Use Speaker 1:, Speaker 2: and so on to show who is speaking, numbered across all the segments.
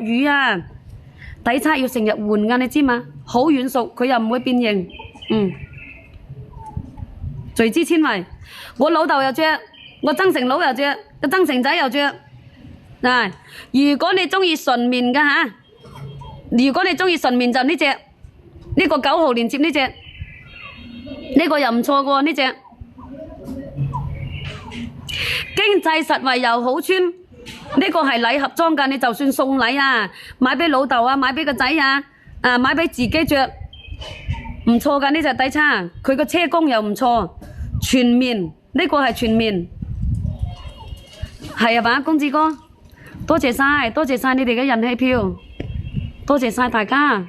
Speaker 1: 雨啊，底叉要成日換㗎，你知嘛？好軟熟，佢又唔會變形。聚酯纖維，我老豆又着，我增城佬又着，個增城仔又着。嗱，如果你中意純棉嘅嚇，如果你中意純棉就呢隻，呢個9號連接呢隻，呢個又唔錯嘅呢隻。經濟實惠又好穿，呢個係禮盒裝㗎，你就算送禮啊，買俾老豆啊，買俾個仔啊，買俾自己着，唔錯㗎呢隻底叉，佢個車工又唔錯，全棉，呢個係全棉，係啊吧，公子哥，多謝晒，多謝晒你哋嘅人氣票，多謝晒大家。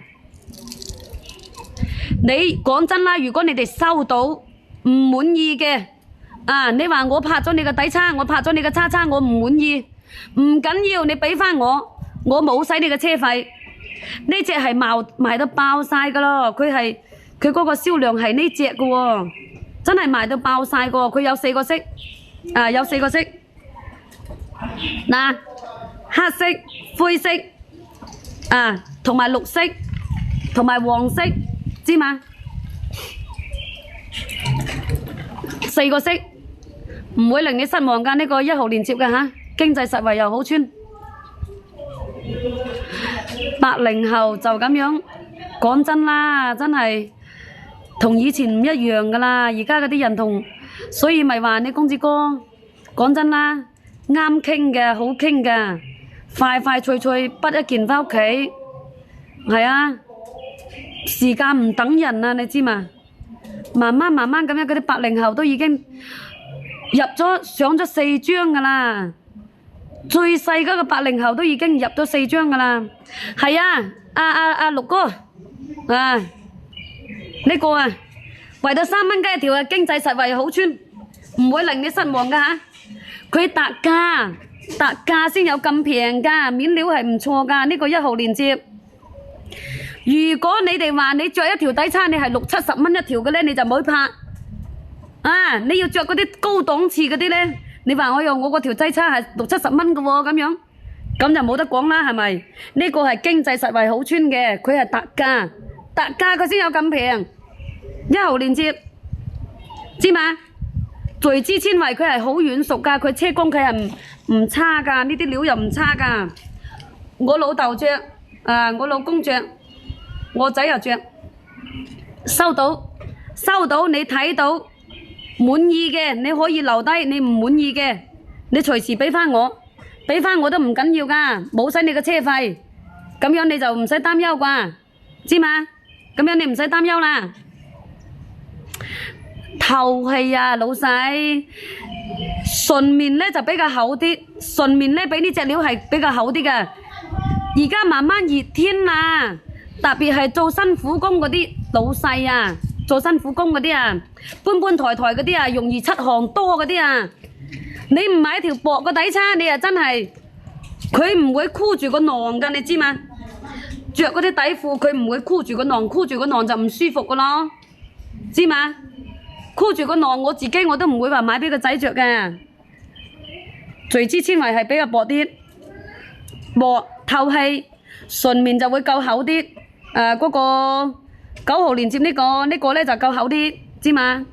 Speaker 1: 你講真啦，如果你哋收到唔滿意嘅，你話我拍咗你個底叉，我拍咗你個叉叉，我唔滿意，唔緊要，你俾翻我冇使你嘅車費。呢隻係賣到爆晒噶咯，佢嗰個銷量係呢隻嘅喎，真係賣到爆晒個，佢有4個色，有4個色，嗱，黑色、灰色，同埋綠色，同埋黃色，知嘛？4個色。唔會令你失望㗎，呢個1號連接嘅嚇，經濟實惠又好穿。80後就咁樣，講真啦，真係同以前唔一樣㗎啦。而家嗰啲人所以咪話你公子哥，講真啦，啱傾嘅，好傾嘅，快快脆脆畢一件返屋企，係啊，時間唔等人啊，你知嘛？慢慢咁樣，嗰啲80後都已經上咗4張㗎啦，最細嗰個80後都已經入咗4張㗎啦。係啊，阿陸哥，呢個為到3蚊雞一條經濟實惠好穿，唔會令你失望㗎嚇。佢特價先有咁平㗎，面料係唔錯㗎。呢個1號連接，如果你哋話你着一條底叉你係60-70蚊一條嘅咧，你就唔好拍。你要着嗰啲高檔次嗰啲咧，你話我嗰條底叉係60-70蚊嘅喎，咁樣咁就冇得講啦，係咪？呢個係經濟實惠好穿嘅，佢係特價佢先有咁平。1號連接，知嘛？聚酯纖維佢係好軟熟㗎，佢車工佢係唔差㗎，呢啲料又唔差㗎。我老豆着，我老公着，我仔又着，收到你睇到。滿意嘅你可以留低，你唔滿意嘅你隨時俾翻我都唔緊要㗎，冇使你嘅車費，咁樣你就唔使擔憂啩，知嘛？咁樣你唔使擔憂啦。透氣啊，老細，純棉呢就比較厚啲，純棉呢比呢隻料係比較厚啲嘅。而家慢慢熱天啊，特別係做辛苦工嗰啲老細啊。做辛苦工嗰啲搬抬嗰啲容易出汗多嗰啲你唔買一條薄個底叉，你真係佢唔會箍住個囊㗎，你知嘛？着嗰啲底褲佢唔會箍住個囊，箍住個囊就唔舒服㗎咯，知嘛？箍住個囊我自己我都唔會話買俾個仔着嘅。聚酯纖維係比較薄啲，薄透氣，純棉就會夠厚啲。嗰個9號連接呢個呢就夠厚啲，知嘛？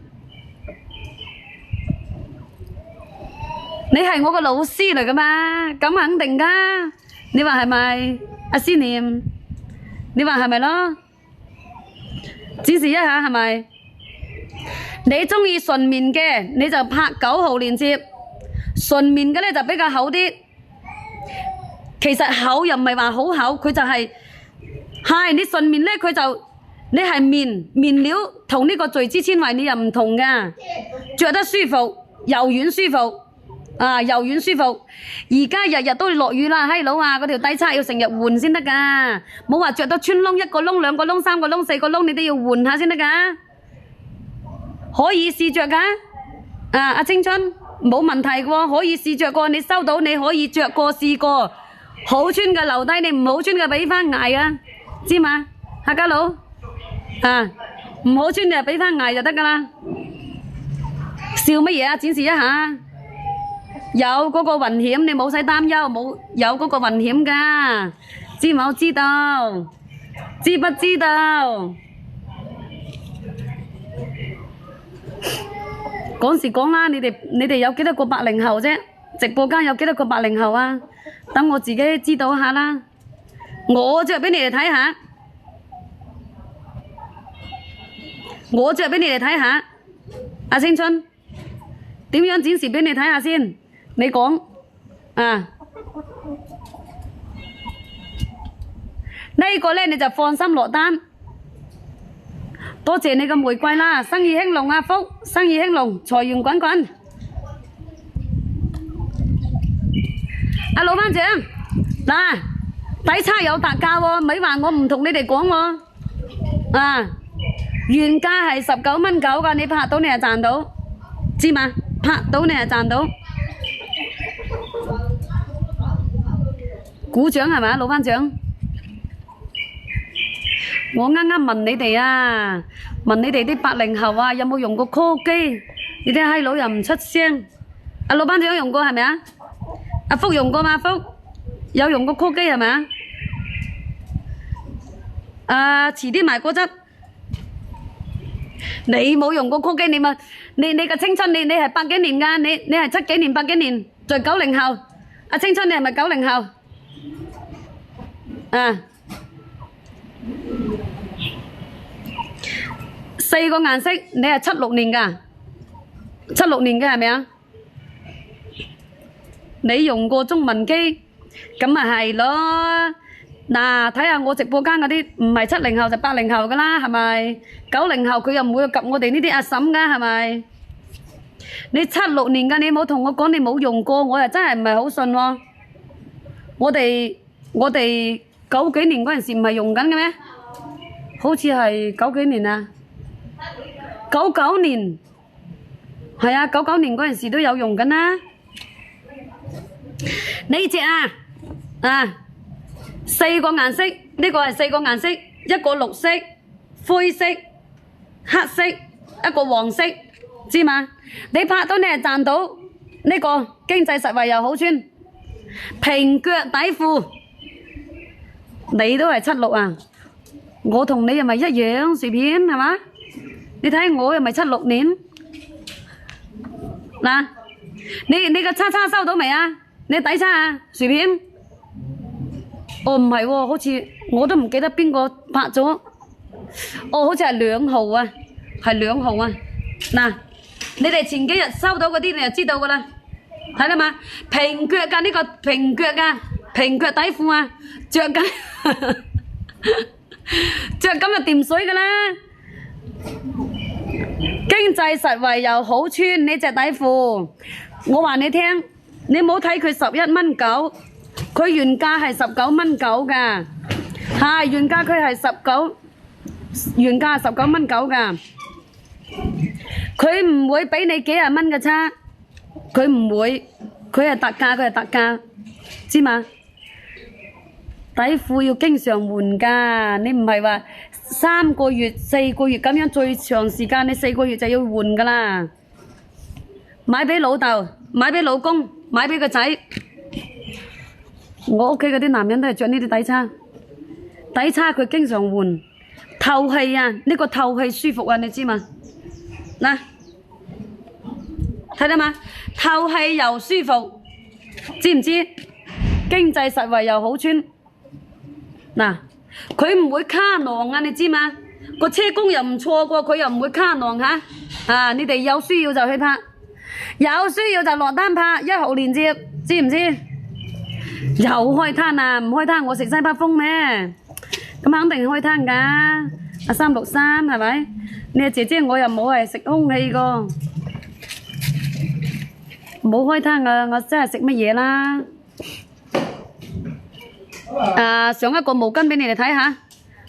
Speaker 1: 你係我個老師嚟噶嘛？咁肯定噶，你話係咪？阿思念，你話係咪咯？指示一下係咪？你中意純棉嘅你就拍9號連接，純棉嘅呢就比較厚啲。其實厚又唔係話好厚，佢就係你純棉呢佢就。你係棉料同呢個聚酯纖維你又唔同㗎，着得舒服，柔軟舒服，柔軟舒服。而家日日都落雨啦，閪佬嗰條底叉要成日換先得㗎，冇話着到穿窿1個窿、2個窿、3個窿、4個窿，你都要換下先得㗎。可以試着㗎，阿青春冇問題嘅喎，可以試着過，你收到你可以着過試過，好穿嘅留低，你唔好穿嘅俾翻捱啊，知嘛？客家佬。唔好穿你就俾翻捱就得噶啦。笑乜嘢展示一下，有嗰個雲險你冇使擔憂，有嗰個雲險噶，知冇知道？知不知道？講時講啦，你哋有幾多個80後啫？直播間有幾多個80後啊？等我自己知道下啦。我着俾你哋睇下，我着俾你哋睇下。阿青春點樣展示俾你睇下先？你講啊？呢個呢你就放心落單。多謝你嘅玫瑰啦，生意興隆啊，福生意興隆，財源滾滾。阿老班長，嗱，底差有特價喎，咪話我唔同你哋講喎。啊，原價係19.9蚊㗎，你拍到你係賺到，知嘛？拍到你係賺到。鼓掌係咪，老班長？我啱啱問你哋啊，問你哋啲80後啊，有冇用過 call 機？你啲閪佬又唔出聲。阿老班長用過係咪啊？阿福用過嘛？福有用過 call 機係咪啊？遲啲埋果汁。你冇用過 call 機，你個青春你係80幾年㗎，你係70幾年80幾年，就90後。阿青春你係咪90後？啊，4個顏色，你係76年㗎，76年嘅係咪啊？你用過中文機，咁咪係咯。嗱，睇下我直播間嗰啲唔係70後就80後㗎啦，係咪？90後佢又唔會及我哋呢啲阿嬸㗎，係咪？你76年㗎，你冇同我講你冇用過，我又真係唔係好信喎。我哋90幾年嗰陣時唔係用緊嘅咩？好似係90幾年啊，99年，係啊，99年嗰陣時都有用緊啦。呢隻啊，4個顏色，呢個係4個顏色，一個綠色、灰色、黑色，一個黃色，知嘛？你拍到你係賺到呢個經濟實惠又好穿平腳底褲，你都係76啊！我同你又咪一樣薯片係嘛？你睇我又咪76年嗱，你個叉收到未啊？你底叉啊薯片？哦唔係喎，好似我都唔記得邊個拍咗。哦，好似係2號啊，係2號啊。嗱，你哋前幾日收到嗰啲你就知道噶啦，睇啦嘛？平腳㗎，呢個平腳㗎，平腳底褲啊，着緊着緊就掂水㗎啦。經濟實惠又好穿呢隻底褲，我話你聽，你冇睇佢11.9蚊，佢原價係19.9蚊㗎，係原價佢係19，原價係19.9蚊㗎，佢唔會俾你幾廿蚊嘅差，佢唔會，佢係特價，佢係特價，知嘛？底褲要經常換㗎，你唔係話3個月、4個月咁樣最長時間，你4個月就要換㗎啦。買俾老豆，買俾老公，買俾個仔。我屋企嗰啲男人都係着呢啲底叉，底叉佢經常換，透氣啊，呢個透氣舒服啊，你知嘛？嗱，睇到嘛？透氣又舒服，知唔知？經濟實惠又好穿。嗱，佢唔會卡囊啊，你知嘛？個車工又唔錯過，佢又唔會卡囊嚇。啊，你哋有需要就去拍，有需要就落單拍1號鏈接，知唔知？又開攤啊！唔開攤我食西北風咩？咁肯定開攤㗎。阿363係咪？你阿姐姐我又冇係食空氣個，冇開攤啊！我真係食乜嘢啦？上一個毛巾俾你哋睇下，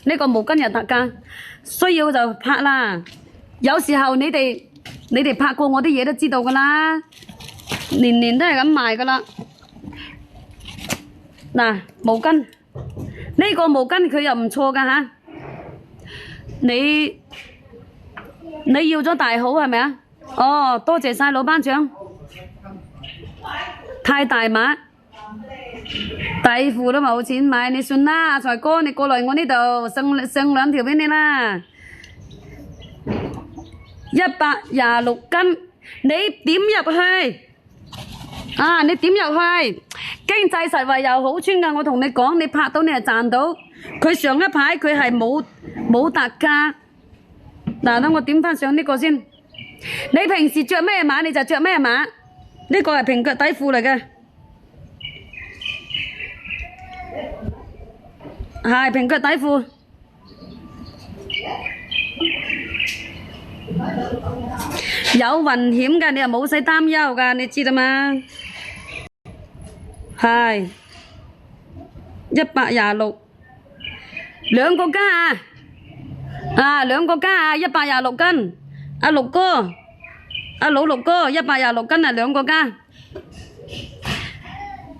Speaker 1: 呢個毛巾又特價，需要就拍啦。有時候你哋拍過我啲嘢都知道㗎啦，年年都係咁賣㗎啦。嗱，毛巾呢個毛巾佢又唔錯㗎嚇，你要咗大好係咪啊？哦，多謝晒老班長，太大碼，底褲都冇錢買，你算啦，阿財哥，你過來我呢度送兩條俾你啦，126斤，你點入去？啊，你點入去？經濟實惠又好穿㗎，我同你講，你拍到你係賺到。佢上一排佢係冇特價。嗱，等我點翻上呢個先。你平時着咩碼你就着咩碼，呢個係平腳底褲嚟嘅，係平腳底褲。有雲險㗎，你又冇使擔憂㗎，你知道嗎？係126，兩個加啊，兩個加啊，126斤。阿六哥，阿老六哥，126斤啊，兩個加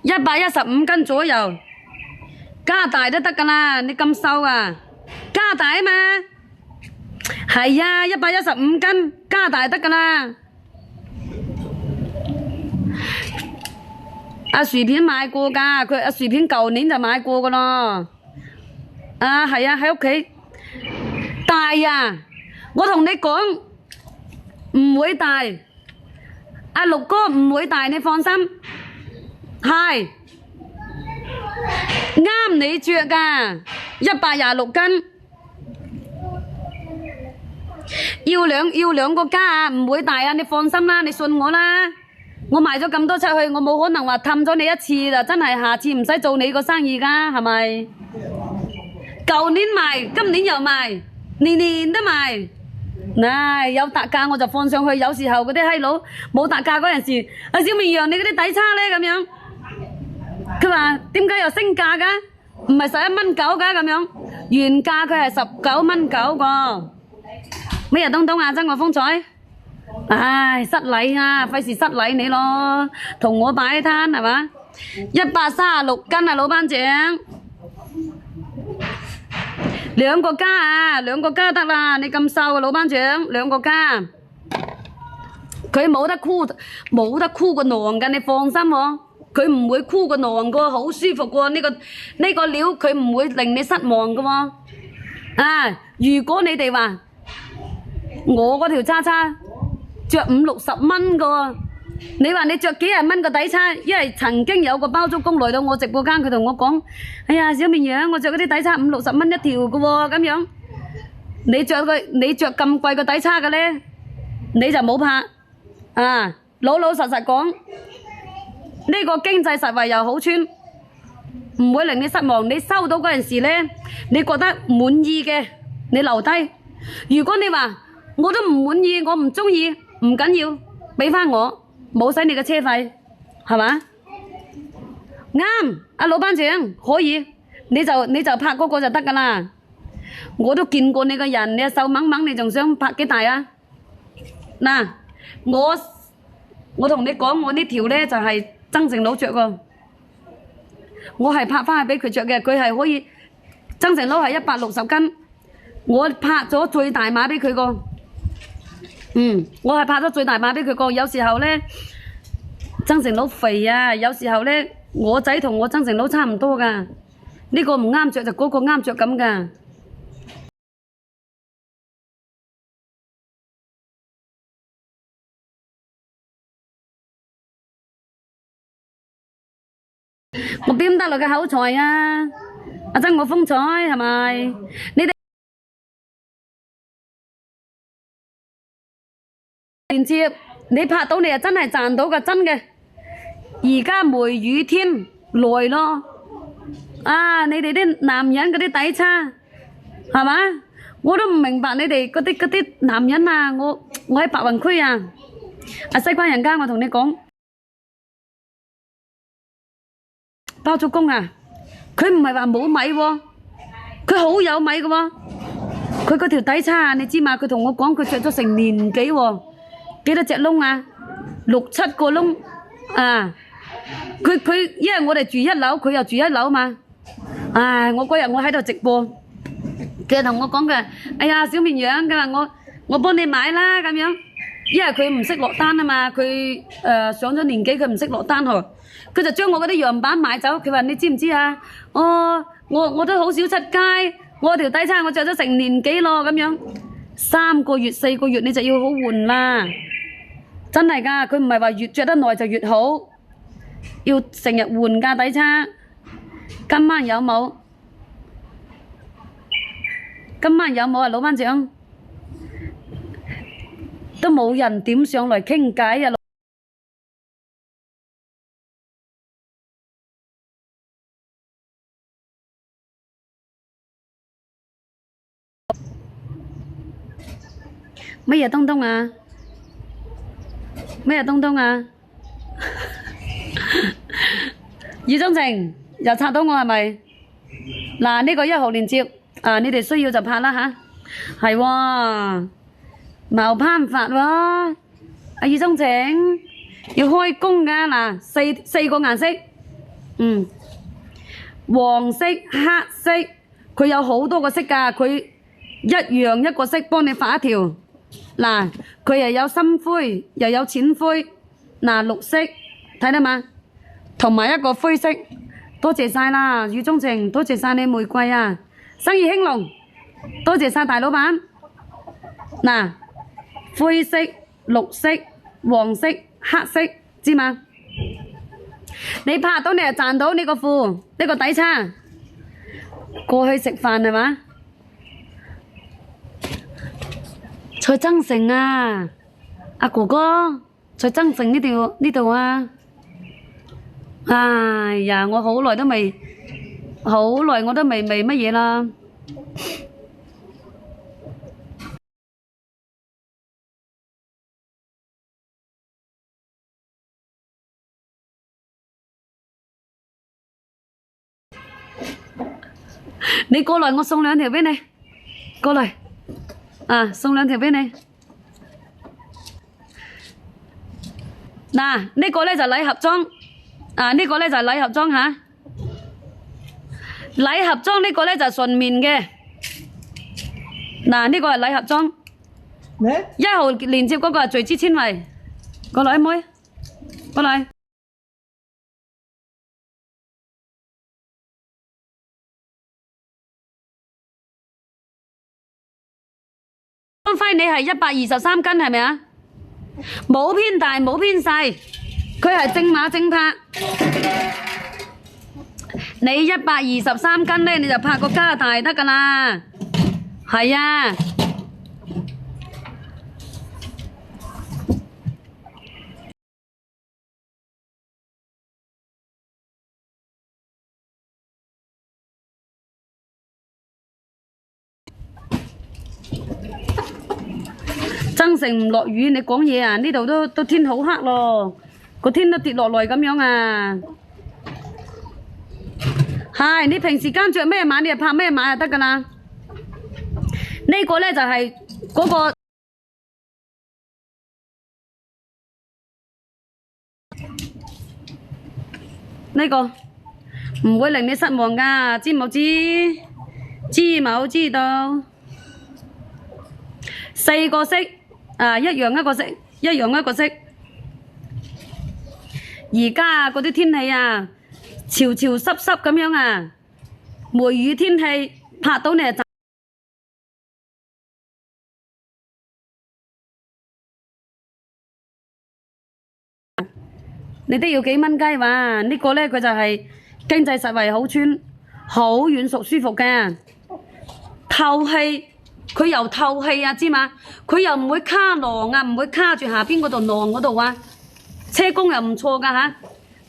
Speaker 1: ，115斤左右，加大都得㗎啦，你咁瘦啊，加大啊嘛，係啊，115斤，加大得㗎啦。阿薯片買過㗎，佢阿薯片舊年就買過㗎咯。啊，係啊，喺屋企大啊，我同你講。唔會大，阿六哥唔會大，你放心，係啱你着㗎，126斤，要兩個加啊，唔會大啊，你放心啦，你信我啦，我賣咗咁多出去，我冇可能話氹咗你一次啦，真係下次唔使做你個生意㗎，係咪？舊年賣，今年又賣，年年都賣。嗱，有特價我就放上去，有時候嗰啲閪佬冇特價嗰陣時，阿小綿羊你嗰啲底叉咧咁樣，佢話點解又升價㗎？唔係11蚊9㗎咁樣，原價佢係19蚊9個。咩日東東啊，真我風采，唉，失禮啊，費事失禮你咯，同我擺攤係嘛？136斤啊，老班長。兩個加啊，兩個加得啦，你咁瘦啊，老班長，兩個加，佢冇得箍個囊㗎，你放心喎，佢唔會箍個囊㗎，好舒服㗎，呢個料佢唔會令你失望㗎喎。啊，如果你哋話我嗰條叉叉着50-60蚊㗎喎，你話你着幾廿蚊個底叉，因為曾經有個包租公來到我直播間，佢同我講：哎呀，小綿羊，我着嗰啲底叉50-60蚊一條嘅喎，咁樣你着咁貴個底叉嘅咧，你就冇拍啊！老老實實講，呢個經濟實惠又好穿，唔會令你失望。你收到嗰陣時咧，你覺得滿意嘅，你留低；如果你話我都唔滿意，我唔中意，唔緊要，俾翻我。冇使你嘅車費，係嘛？啱，阿老班長可以，你就拍嗰個就得㗎啦。我都見過你個人，你係瘦掹掹，你仲想拍幾大啊？嗱，我同你講，我呢條咧就係曾成佬着喎，我係拍翻去俾佢着嘅，佢係可以，曾成佬係160斤，我拍咗最大碼俾佢個。我係拍咗最大碼俾佢個，有時候咧，曾成佬肥啊，有時候咧，我仔同我曾成佬差唔多噶，呢個唔啱着就嗰個啱着咁噶。我邊得落嘅口才啊？阿曾我風采係咪？你哋連接你拍到你係真係賺到㗎，真嘅。而家梅雨天來咯，啊！你哋啲男人嗰啲底叉係嘛？我都唔明白你哋嗰啲男人啊！我喺白雲區啊，啊西關人家我同你講，包租公啊，佢唔係話冇米喎，佢好有米㗎喎。佢嗰條底叉啊，你知嘛？佢同我講佢着咗成年幾喎，幾多隻窿啊？6-7個窿啊！佢因為我哋住一樓，佢又住一樓嘛。唉，我嗰日我喺度直播，佢同我講嘅，哎呀小綿羊，佢話我幫你買啦咁樣。因為佢唔識落單啊嘛，佢上咗年紀佢唔識落單喎，佢就將我嗰啲樣板買走。佢話你知唔知啊？我都好少出街，我條底衫我着咗成年幾咯咁樣，3個月4個月你就要好換啦，真係㗎，佢唔係話越着得耐就越好，要成日換㗎底衫。今晚有冇？今晚有冇啊，老班長？都冇人點上嚟傾偈啊！乜嘢東東啊？乜嘢東東啊？余忠晴又拆到我係咪？嗱，呢個1號連接啊，你哋需要就拍啦吓，係喎，冇辦法喎。阿余忠晴要開工㗎嗱，四個顏色，黃色、黑色，佢有好多個色㗎，佢一樣一個色幫你畫一條。嗱，佢又有深灰，又有淺灰，嗱綠色睇得嘛？同埋一個灰色，多謝晒啦，余忠晴，多謝晒你玫瑰啊，生意興隆，多謝晒大老闆。嗱，灰色、綠色、黃色、黑色，知嘛？你拍到你就賺到呢個褲，呢個底叉，過去食飯係嘛？蔡增成啊，阿哥哥，蔡增成呢度啊！哎呀，我好耐我都未乜嘢啦。你過來，我送2條俾你，過來。啊，送2條俾你。嗱，呢個咧就禮盒裝，呢個咧就禮盒裝吓。禮盒裝呢個咧就純棉嘅。嗱，呢個係禮盒裝。1號連接嗰個係聚酯纖維。過來，妹，過來。安徽你係123斤係咪啊？冇偏大冇偏細，佢係正碼正拍。你123斤咧，你就拍個加大得㗎啦。係啊。增城唔落雨，你講嘢啊？呢度都天好黑咯，個天都跌落嚟咁樣啊！係你平時間着咩碼，你就拍咩碼就得噶啦。呢個咧就係嗰個呢個唔會令你失望噶，知冇知？知冇知道？4個色。一樣一個色，一樣一個色。而家嗰啲天氣啊，潮潮濕濕咁樣啊，梅雨天氣拍到你就你都要幾蚊雞話？呢個咧佢就係經濟實惠好穿，好軟熟舒服嘅，透氣。佢又透氣啊，知嘛？佢又唔會卡浪啊，唔會卡住下邊嗰度浪嗰度啊。車工又唔錯噶吓，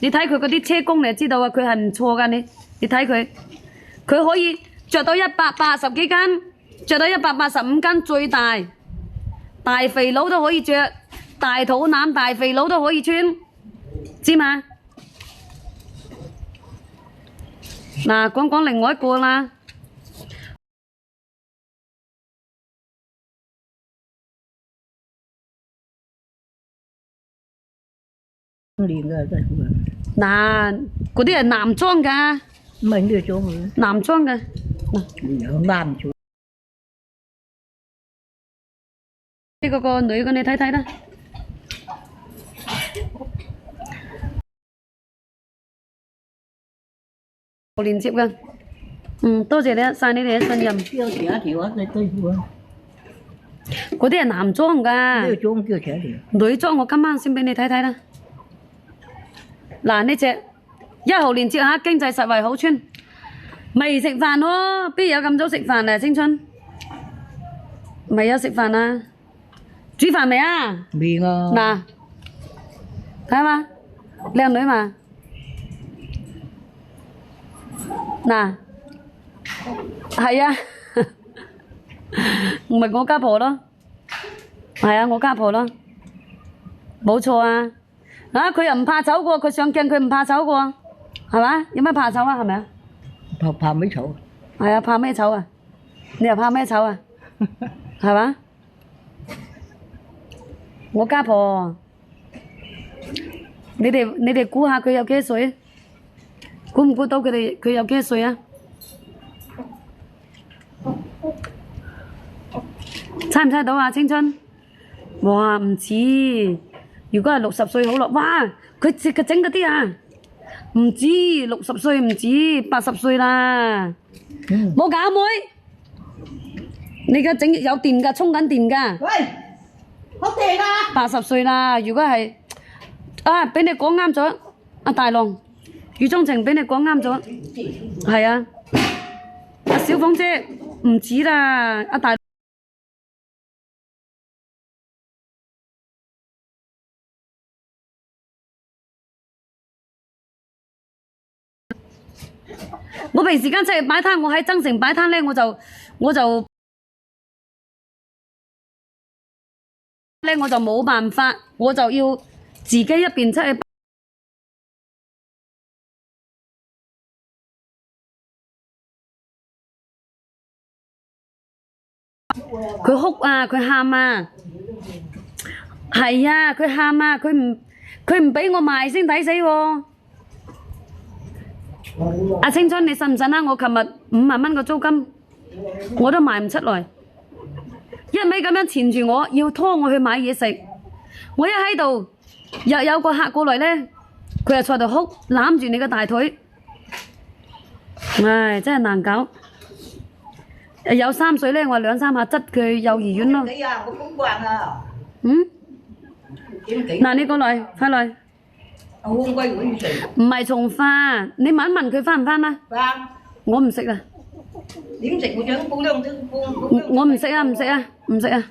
Speaker 1: 你睇佢嗰啲車工你就知道啊，佢係唔錯噶。你睇佢，佢可以着到180幾斤，着到185斤最大，大肥佬都可以着，大肚腩大肥佬都可以穿，知嘛？嗱，講另外一個啦。嗱，嗰啲係男裝㗎，唔係女裝嘅，男裝嘅。嗱，男裝。呢個女嘅你睇睇啦，連接嘅。多謝晒你哋嘅信任。
Speaker 2: 叫其他條啊，你對付啊。
Speaker 1: 嗰啲係男裝㗎。
Speaker 2: 呢個裝叫其他條。
Speaker 1: 女裝我今晚先俾你睇睇啦。嗱，呢隻1號鏈接嚇，經濟實惠好穿。未食飯喎，邊有咁早食飯啊？青春未有食飯啊？煮飯未啊？
Speaker 2: 未啊。
Speaker 1: 嗱，睇下嘛，靚女嘛。嗱，係啊，唔係我家婆咯，係啊，我家婆咯，冇錯啊。啊，佢又唔怕醜嘅喎，佢上鏡佢唔怕醜嘅喎，係嘛？有乜怕醜啊？係咪啊？
Speaker 2: 怕咩醜？
Speaker 1: 係啊，怕咩醜啊？你又怕咩醜啊？係嘛？我家婆，你哋估下佢有幾多歲？估唔估到佢有幾多歲啊？猜唔猜到啊？青春？哇，唔似，如果係60歲好咯。哇，佢整嗰啲啊，唔止60歲，唔止80歲啦。冇搞妹，你而家整有電㗎，充緊電㗎。
Speaker 2: 喂，好電啊
Speaker 1: ！80歲啦，如果係啊，俾你講啱咗，阿大龍，余宗晴俾你講啱咗，係啊，阿小鳳姐唔止啦，阿大。我平時間出去擺攤，我喺增城擺攤咧，我就冇辦法，我就要自己一邊出去。佢哭啊，佢喊啊，係啊，佢喊啊，佢唔俾我賣先抵死喎。阿青春，你信唔信啊？我琴日5萬蚊個租金，我都賣唔出來，一味咁樣纏住我，要拖我去買嘢食。我一喺度，又有個客過嚟咧，佢又坐度哭，攬住你個大腿，唉，真係難搞。有3歲咧，我2、3下執佢幼兒園咯。
Speaker 2: 幾啊？我公慣啊。
Speaker 1: 嗱，你過來，快來。
Speaker 2: 我烏龜會食。
Speaker 1: 唔係從化，你問一問佢翻唔翻啦？
Speaker 2: 翻。
Speaker 1: 我唔食啊。
Speaker 2: 點食？我想煲兩湯。
Speaker 1: 我唔食啊，唔食啊，唔食啊。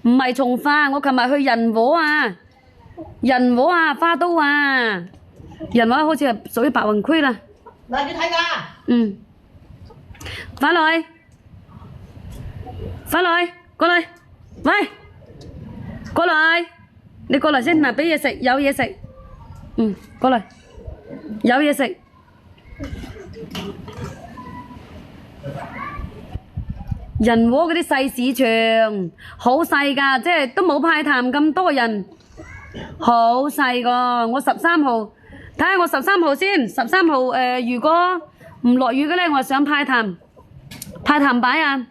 Speaker 1: 唔係從化，我琴日去人和啊，人和啊，花都啊，人和好似係屬於白雲區啦。
Speaker 2: 嗱，你睇㗎。
Speaker 1: 快來，快來，過來，喂，過來，你過來先，嗱，俾嘢食，有嘢食。過來，有嘢食。人和嗰啲細市場，好細㗎，即係都冇派談咁多人，好細個。我13號，睇下我13號先。13號如果唔落雨嘅咧，我想派談擺啊。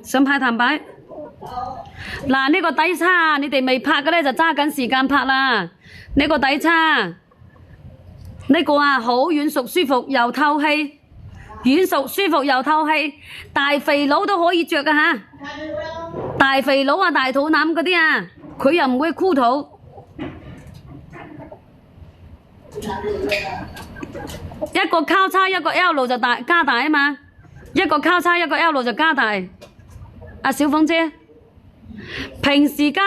Speaker 1: 想派談擺。嗱，呢個底叉你哋未拍嘅咧就揸緊時間拍啦。呢個底叉，呢個啊好軟熟舒服又透氣，軟熟舒服又透氣，大肥佬都可以着㗎吓。大肥佬啊，大肚腩嗰啲啊，佢又唔會箍肚。一個交叉一個 L 就加大啊嘛，一個交叉一個 L 就加大。阿小鳳姐，平時間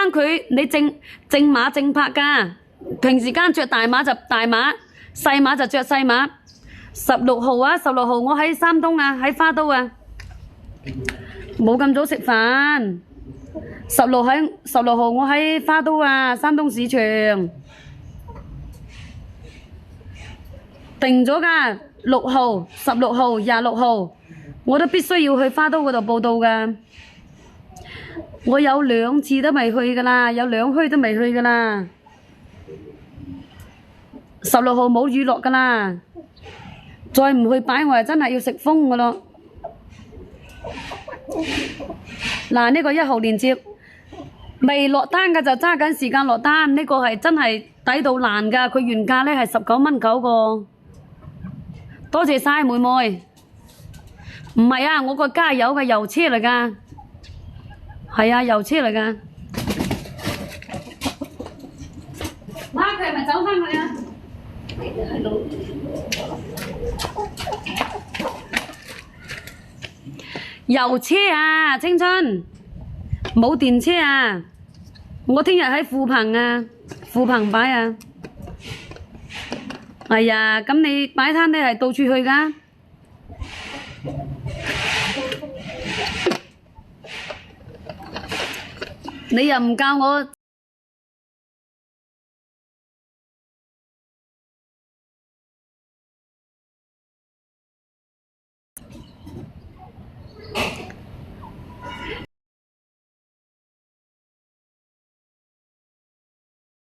Speaker 1: 你正碼正拍㗎，平時間着大碼就大碼，細碼就着細碼。16號啊，16號我喺山東啊，喺花都啊，冇咁早食飯。16號我喺花都啊，山東市場定咗㗎，6號、16號、26號，我都必須要去花都嗰度報到㗎。我有2次都未去㗎啦，有2墟都未去㗎啦。16號冇雨落㗎啦，再唔去擺我係真係要食風㗎咯。嗱，呢個1號鏈接未落單嘅就揸緊時間落單，呢個係真係抵到爛㗎，佢原價呢係19蚊9個。多謝晒妹妹。唔係啊，我個加油嘅油車嚟㗎。係啊，油車嚟㗎。媽，佢係咪走返去啊？油車啊，青春，冇電車啊！我聽日喺富朋啊，富朋擺啊。哎呀，咁你擺攤你係到處去㗎？你又唔教我？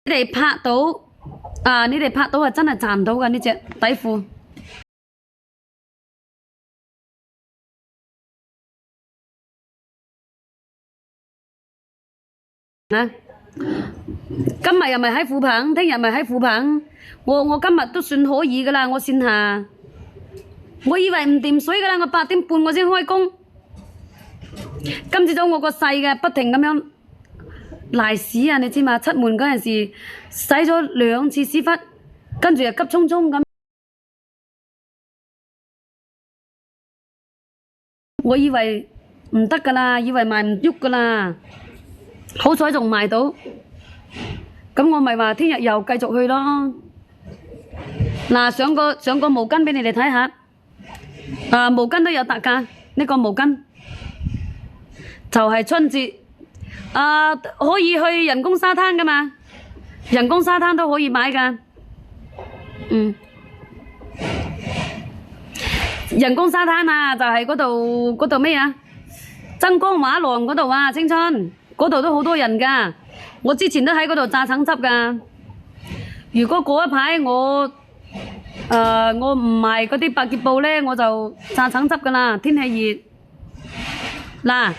Speaker 1: 你哋拍到啊！你哋拍到係真係賺到㗎呢隻底褲。啊！今日又咪喺富朋，聽日咪喺富朋。我今日都算可以㗎啦，我線下。我以為唔掂水㗎啦，我8點半我先開工。今朝早我個細嘅不停咁樣賴屎啊！你知嘛？出門嗰陣時洗咗2次屎忽，跟住又急匆匆咁。我以為唔得㗎啦，以為賣唔喐㗎啦，好彩仲賣到。咁我咪話聽日又繼續去咯。嗱，上個毛巾俾你哋睇下。啊，毛巾都有特價，呢個毛巾就係春節。啊，可以去人工沙灘㗎嘛？人工沙灘都可以買㗎。人工沙灘啊，就係嗰度咩啊？增光畫廊嗰度啊，青春嗰度都好多人㗎。我之前都喺嗰度榨橙汁㗎。如果嗰一排我唔賣嗰啲百潔布呢，我就榨橙汁㗎啦。天氣熱。嗱，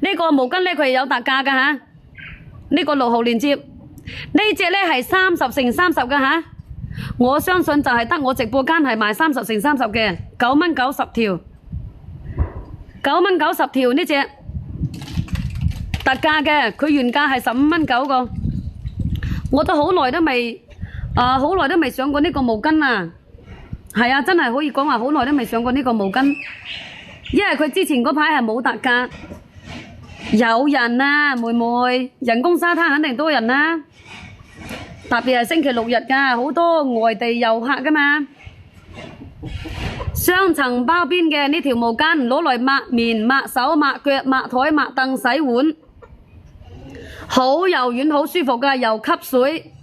Speaker 1: 呢個毛巾呢，佢係有特價㗎吓。呢個6號鏈接，呢隻呢係30乘30㗎吓。我相信就係得我直播間係賣30乘30嘅，9蚊90條，9蚊90條呢隻特價嘅，佢原價係15蚊9個。我都好耐都未上過呢個毛巾啊。係啊，真係可以講話好耐都未上過呢個毛巾，因為佢之前嗰排係冇特價。有人啊，妹妹，人工沙灘肯定多人啦，特別係星期6日㗎，好多外地遊客㗎嘛。雙層包邊嘅呢條毛巾攞嚟抹面、抹手、抹腳、抹台、抹凳、洗碗，好柔軟、好舒服㗎，又吸水。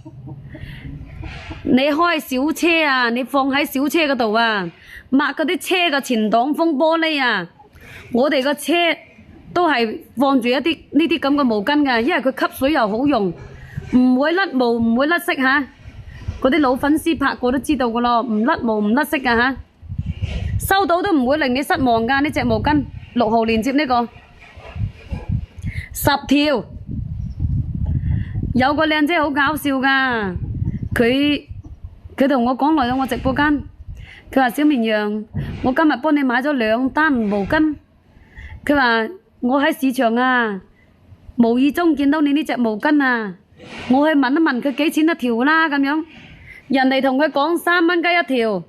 Speaker 1: 你開小車啊，你放喺小車嗰度啊，抹嗰啲車嘅前擋風玻璃啊，我哋個車都係放住一啲呢啲咁嘅毛巾㗎，因為佢吸水又好用，唔會甩毛唔會甩色嚇。嗰啲老粉絲拍過都知道㗎咯，唔甩毛唔甩色㗎嚇。收到都唔會令你失望㗎，呢隻毛巾6號連接呢個10條。有個靚姐好搞笑㗎，佢同我講來到我直播間，佢話小綿羊，我今日幫你買咗2單毛巾。佢話我喺市場啊，無意中見到你呢隻毛巾啊，我去問一問佢幾錢一條啦咁樣。人哋同佢講3蚊雞一條，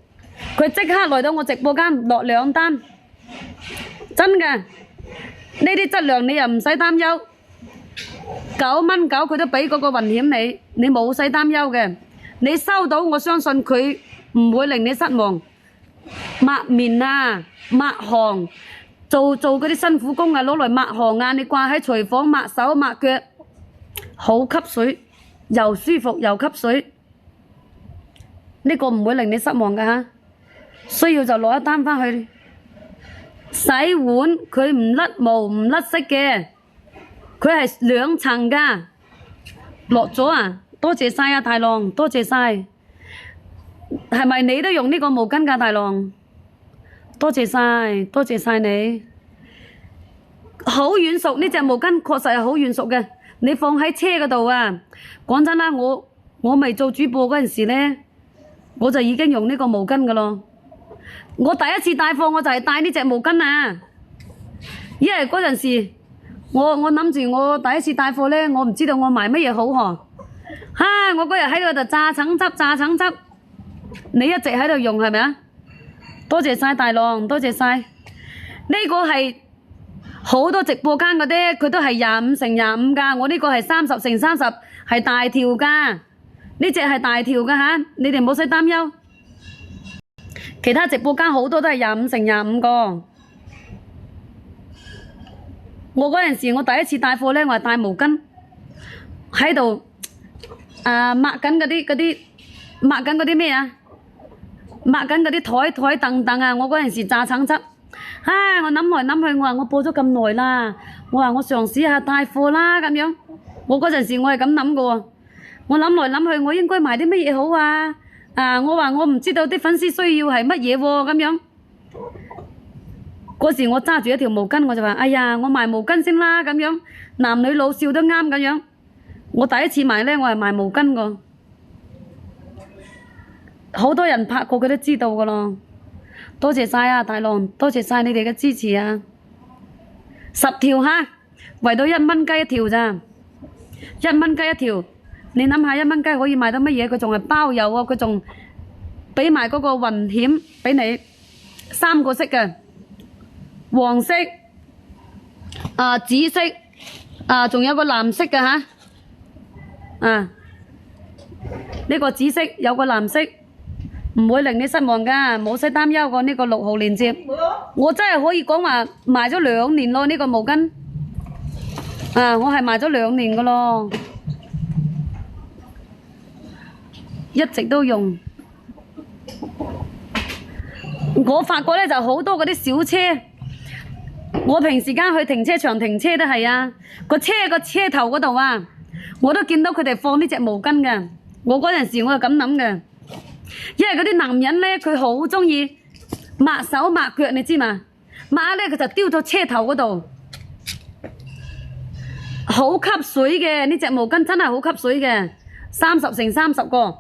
Speaker 1: 佢即刻來到我直播間落2單，真㗎。呢啲質量你又唔使擔憂，9蚊9佢都俾嗰個雲險你冇使擔憂嘅。你收到我相信佢唔會令你失望。抹面啊，抹汗。做嗰啲辛苦工啊，攞嚟抹汗啊，你掛喺廚房抹手抹腳，好吸水，又舒服又吸水，呢個唔會令你失望㗎吓。需要就攞一單返去洗碗，佢唔甩毛唔甩色嘅，佢係2層㗎。落咗啊！多謝晒啊，大浪，多謝晒。係咪你都用呢個毛巾㗎，大浪？多謝晒，多謝晒你。好軟熟，呢隻毛巾確實係好軟熟嘅，你放喺車嗰度啊！講真啦，我未做主播嗰陣時咧，我就已經用呢個毛巾噶咯。我第一次帶貨我就係帶呢隻毛巾啊，因為嗰陣時我諗住我第一次帶貨咧，我唔知道我賣乜嘢好嗬。我嗰日喺嗰度榨橙汁，你一直喺度用係咪啊？多謝晒大浪，多謝晒。呢個係好多直播間嗰啲，佢都係25×25㗎。我呢個係30×30，係大條㗎。呢隻係大條㗎吓，你哋冇使擔憂。其他直播間好多都係25×25個。我嗰陣時我第一次帶貨咧，我係帶毛巾喺度抹緊嗰啲咩啊？抹緊嗰啲台凳啊！我嗰陣時榨橙汁，我諗來諗去，我話我播咗咁耐啦，我話我嘗試下帶貨啦咁樣。我嗰陣時我係咁諗嘅喎，我諗來諗去，我應該賣啲乜嘢好啊？我話我唔知道啲粉絲需要係乜嘢喎咁樣。嗰時我揸住一條毛巾，我就話：哎呀，我賣毛巾先啦咁樣，男女老少都啱咁樣。我第一次賣咧，我係賣毛巾個。好多人拍過佢都知道噶咯，多謝晒啊大浪，多謝晒你哋嘅支持啊！10條哈，為到1蚊雞一條咋？1蚊雞一條，你諗下1蚊雞可以賣到乜嘢？佢仲係包郵喎，佢仲俾埋嗰個雲險俾你，3個色嘅，黃色、紫色、仲有個藍色嘅吓，呢個紫色有個藍色。唔會令你失望噶，冇使擔憂過呢個6號鏈接。我真係可以講話賣咗2年咯，呢個毛巾。我係賣咗2年噶咯，一直都用。我發覺咧就好多嗰啲小車，我平時間去停車場停車都係啊，個車頭嗰度啊，我都見到佢哋放呢隻毛巾嘅。我嗰陣時我係咁諗嘅。因為嗰啲男人咧，佢好鍾意抹手抹腳，你知嘛？抹咧佢就丟到車頭嗰度，好吸水嘅呢隻毛巾，真係好吸水嘅，30×30個。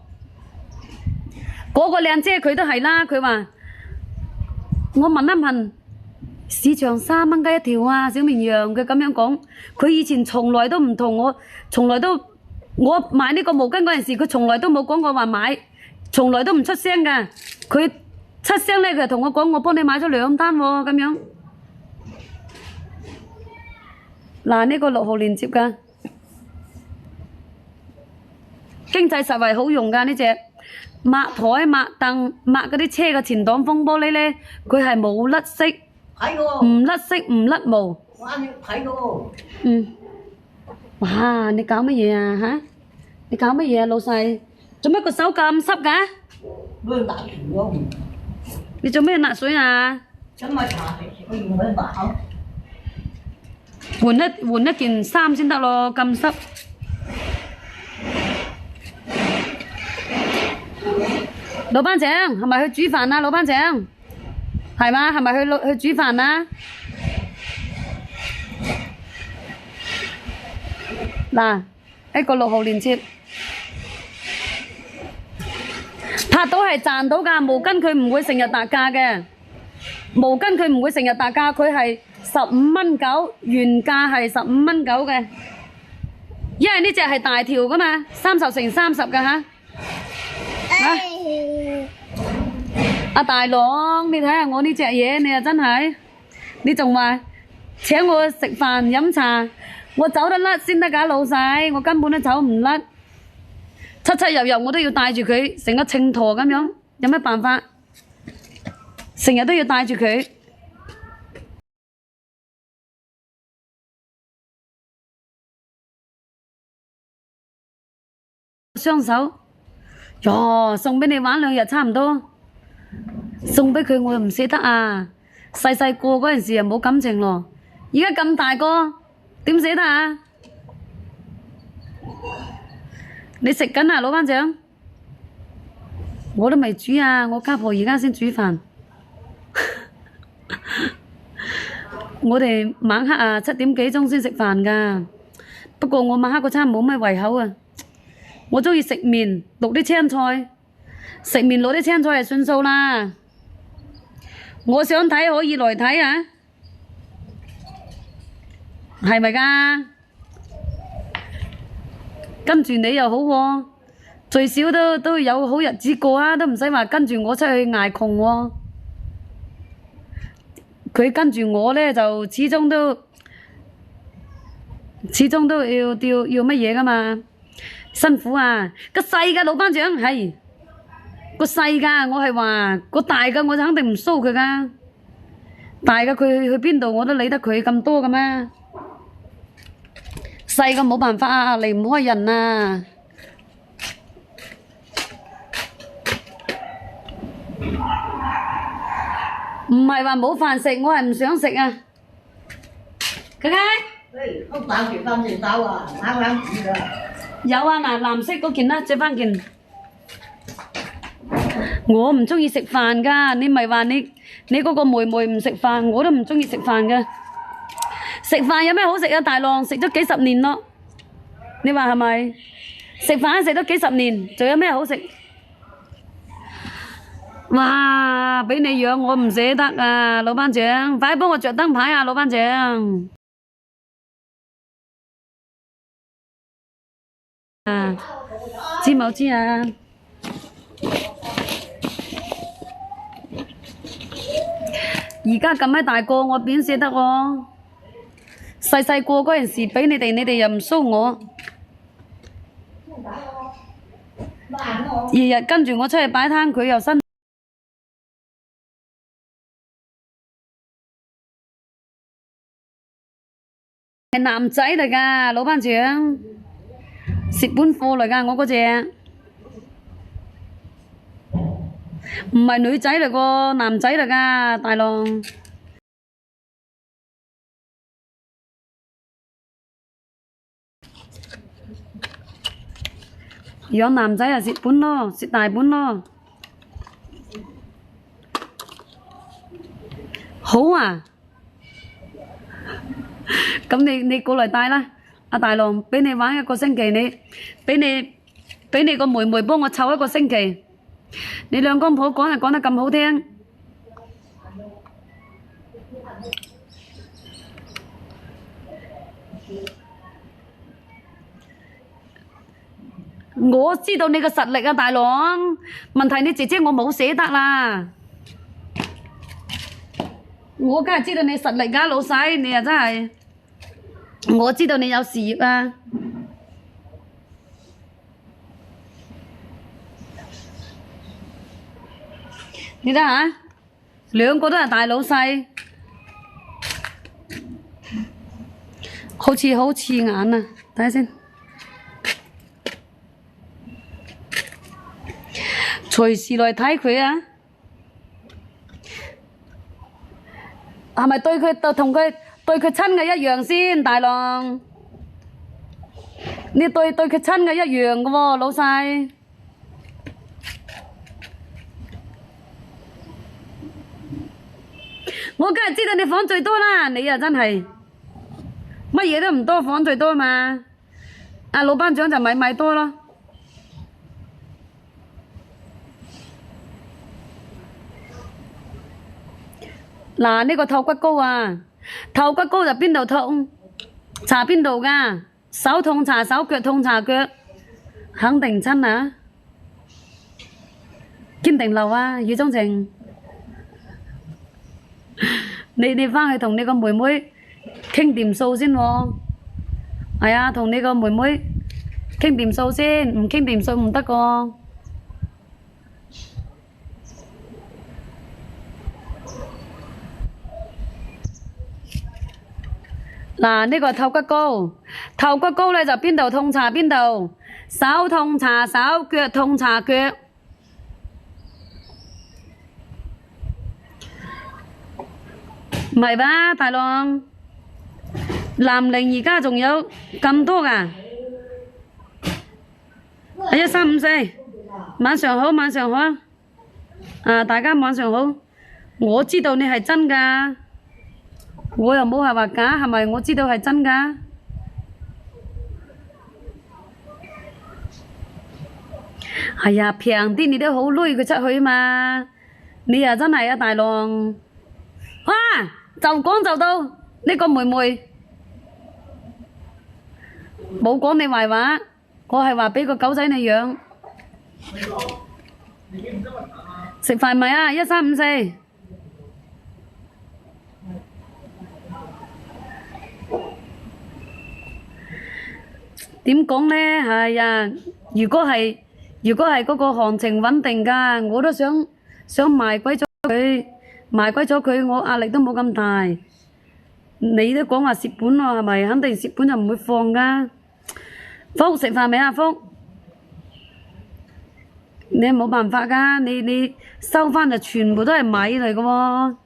Speaker 1: 嗰個靚姐佢都係啦，佢話我問一問，市場3蚊雞一條啊，小綿羊佢咁樣講。佢以前從來都唔同我，我買呢個毛巾嗰陣時，佢從來都冇講過話買。從來都唔出聲噶，佢出聲咧，佢就同我講：我幫你買咗2單喎，咁樣。嗱，呢個6號鏈接噶，經濟實惠好用噶呢隻，抹台、抹凳、抹嗰啲車嘅前擋風玻璃咧，佢係冇甩色，唔甩色唔甩毛。
Speaker 2: 我啱要睇嘅。
Speaker 1: 哇！你搞乜嘢啊？嚇！你搞乜嘢啊，老細？做咩個手咁濕㗎？你做咩辣水啊？換一件衫先得咯，咁濕。老班長係咪去煮飯啊？老班長係嘛？係咪去煮飯啊？嗱，一個6號鏈接。拍到係賺到㗎，毛巾佢唔會成日特價嘅，毛巾佢唔會成日特價，佢係15.9，原價係15.9嘅，因為呢隻係大條㗎嘛，30×30㗎吓。阿大郎，你睇下我呢隻嘢，你又真係，你仲話請我食飯飲茶，我走得甩先得㗎，老細，我根本都走唔甩。七七入入我都要帶住佢，成個秤砣咁樣，有咩辦法？成日都要帶住佢。雙手，喲，送俾你玩2日差唔多，送俾佢我又唔捨得啊！細細個嗰陣時又冇感情咯，而家咁大個，點捨得啊？你食緊啊，老班長？我都未煮啊，我家婆而家先煮飯。我哋晚黑7點幾鐘先食飯㗎。不過我晚黑嗰餐冇咩胃口啊，我中意食麵淥啲青菜，食麵淥啲青菜係算數啦。我想睇可以來睇啊，係咪㗎？跟住你又好喎，最少都有好日子過啊，都唔使話跟住我出去捱窮喎。佢跟住我呢，就始終都要乜嘢㗎嘛，辛苦啊！個細嘅老班長係個細㗎，我係話個大嘅我就肯定唔騷佢㗎。大嘅佢去邊度我都理得佢咁多嘅咩？細嘅冇辦法啊，離唔開人啊！唔係話冇飯食，我係唔想食啊！佢睇
Speaker 2: 喂，我打住飯食飽啊，啱啱煮㗎。
Speaker 1: 有啊，嗱藍色嗰件啦，借翻件。我唔中意食飯㗎，你咪話你嗰個妹妹唔食飯，我都唔中意食飯嘅。食飯有咩好食啊？大浪食咗幾十年咯，你話係咪？食飯食咗幾十年，仲有咩好食？哇！俾你養我唔捨得啊，老班長，快啲幫我着燈牌啊，老班長。啊，知冇知啊？而家咁閪大個，我邊捨得喎？細細個嗰陣時俾你哋又唔騷我，日日跟住我出去擺攤，佢又辛。係男仔嚟㗎，老班長，蝕本貨嚟㗎，我嗰隻唔係女仔嚟個，男仔嚟㗎，大浪。養男仔係蝕本咯，蝕大本咯。好啊！咁你過嚟帶啦，阿大浪，俾你玩一個星期，俾你個妹妹幫我湊一個星期。你兩公婆講就講得咁好聽，我知道你個實力啊，大浪。問題你姐姐我冇捨得啦，我梗係知道你實力㗎，老細，你啊真係。我知道你有事業啊！你睇下，兩個都係大老細，好似好刺眼啊！睇下先，隨時來睇佢啊！係咪對佢同佢對佢親嘅一樣先，大浪？你對佢親嘅一樣嘅喎，老細。我梗係知道你房最多啦，你啊真係乜嘢都唔多，房最多嘛。阿老班長就米多咯。嗱，呢個透骨膏啊！透骨膏就邊度痛搽邊度㗎，手痛搽手，腳痛搽腳，肯定親啊！堅定流啊，雨中情。你返去同你個妹妹傾掂數先喎。係啊，同你個妹妹傾掂數先，唔傾掂數唔得個。嗱，呢個透骨膏，透骨膏咧就邊度痛搽邊度，手痛搽手，腳痛搽腳。唔係吧，大浪？南寧而家仲有咁多㗎？1354，晚上好，晚上好啊！大家晚上好，我知道你係真㗎。我又冇係話假，係咪？我知道係真㗎。係啊，平啲你都好攞佢出去嘛。你啊真係啊大郎，哇！就講就到呢個妹妹，冇講你壞話，我係話俾個狗仔你養。食飯未啊？1354。點講呢？係呀，如果係嗰個行情穩定㗎，我都想賣鬼咗佢，我壓力都冇咁大。你都講話蝕本喎，係咪？肯定蝕本就唔會放㗎。福食飯未啊？福，你冇辦法㗎，你收翻就全部都係米嚟㗎喎。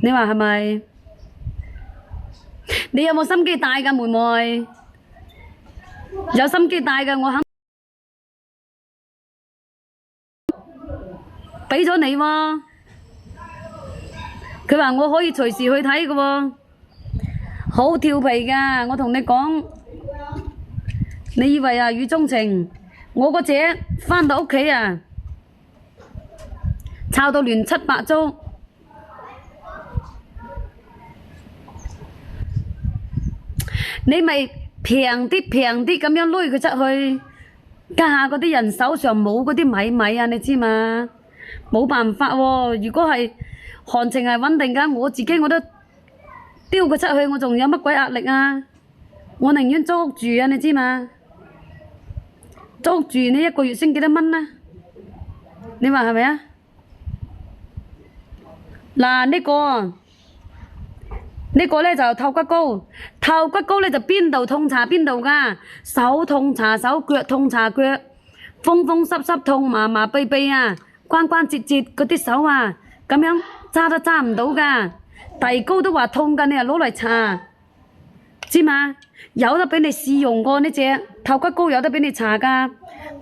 Speaker 1: 你話係咪？你有冇心機帶㗎，妹妹？有心機帶㗎，我肯俾咗你喎。佢話我可以隨時去睇㗎喎，好調皮㗎。我同你講，你以為啊雨中情，我個姐返到屋企啊，吵到亂七八糟。你咪平啲咁樣攞佢出去，家下嗰啲人手上冇嗰啲米啊，你知嘛？冇辦法喎。如果係行情係穩定㗎，我自己我都丟佢出去，我仲有乜鬼壓力啊？我寧願租屋住啊，你知嘛？租屋住你一個月先幾多蚊啊？你話係咪啊？嗱，呢個呢就透骨膏，透骨膏呢就邊度痛搽邊度㗎，手痛搽手，腳痛搽腳，風濕痛麻麻痹痹啊，關節嗰啲手啊，咁樣揸都揸唔到㗎，遞高都話痛㗎，你又攞嚟搽，知嘛？有得俾你試用過呢隻透骨膏，有得俾你搽㗎，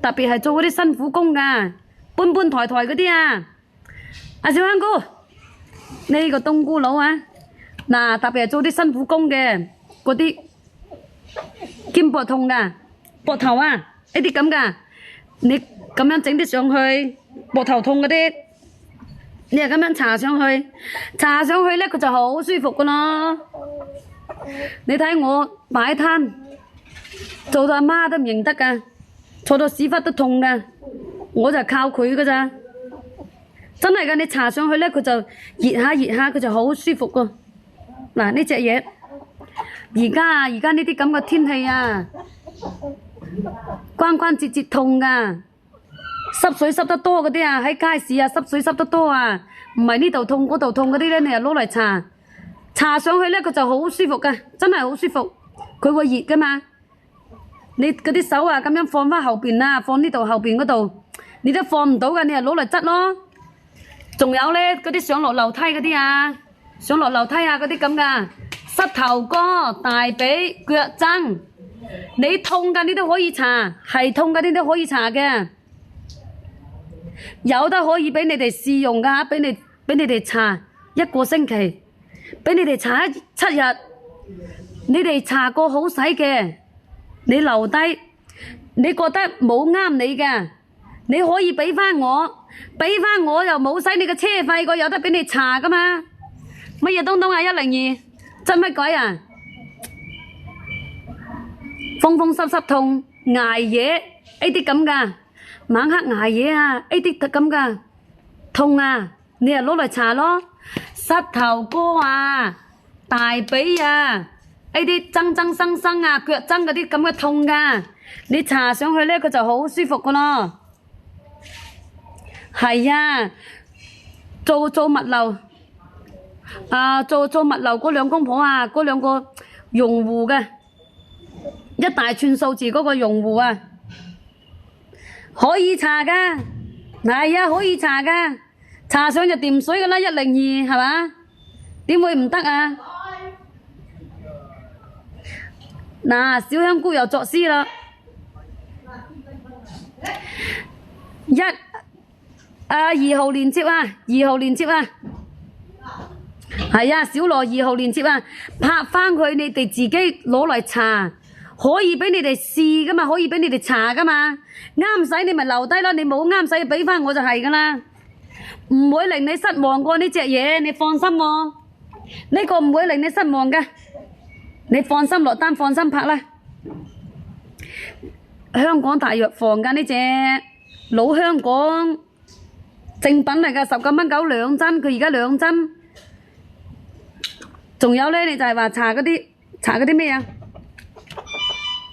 Speaker 1: 特別係做嗰啲辛苦工㗎，搬抬嗰啲啊，阿小香菇，呢個冬菇佬啊！嗱，特別係做啲辛苦工嘅嗰啲肩膊痛㗎，膊頭啊呢啲咁㗎，你咁樣整啲上去，膊頭痛嗰啲，你係咁樣搽上去咧，佢就好舒服㗎咯。你睇我擺攤，做到阿媽都唔認得㗎，坐到屎忽都痛㗎，我就靠佢㗎咋，真係㗎，你搽上去咧，佢就熱下，佢就好舒服㗎。嗱，呢隻嘢，而家呢啲咁嘅天氣啊，關節痛㗎，濕水濕得多嗰啲啊，喺街市啊濕水濕得多啊，唔係呢度痛嗰度痛嗰啲咧，你又攞嚟搽上去咧，佢就好舒服㗎，真係好舒服，佢會熱㗎嘛。你嗰啲手啊咁樣放返後邊啊，放呢度後邊嗰度，你都放唔到㗎，你又攞嚟執咯。仲有咧嗰啲上落樓梯嗰啲啊。上落樓梯啊嗰啲咁㗎，膝頭哥、大髀、腳踭，你痛㗎你都可以搽，係痛㗎你都可以搽嘅，有得可以俾你哋試用㗎嚇，俾你哋搽1個星期，俾你哋搽7日，你哋搽過好使嘅，你留低，你覺得冇啱你嘅，你可以俾翻我又冇使你嘅車費，我有得俾你搽㗎嘛。乜嘢東東啊102，真乜鬼啊？風濕痛，捱夜呢啲咁㗎，晚黑捱夜啊呢啲咁㗎，痛啊，你又攞嚟搽咯。膝頭哥啊、大髀啊呢啲生啊、腳踭嗰啲咁嘅痛㗎，你搽上去咧佢就好舒服㗎咯。係啊，做物流。做物流嗰兩公婆啊，嗰兩個用戶嘅一大串數字嗰個用戶啊，可以搽㗎，係啊，可以搽㗎，搽上就掂水㗎啦，102係嘛？點會唔得啊？嗱，小香菇又作詩啦，2號連接啊，2號連接啊。係啊，小羅2號連接啊，拍返佢，你哋自己攞嚟搽，可以俾你哋試噶嘛，可以俾你哋搽噶嘛，啱使你咪留低咯，你冇啱使俾翻我就係噶啦，唔會令你失望過呢隻嘢，你放心喎，呢個唔會令你失望嘅，你放心落單，放心拍啦。香港大藥房㗎呢隻老香港正品嚟㗎，19蚊9兩針，佢而家2針。仲有咧，你就係話搽嗰啲咩啊？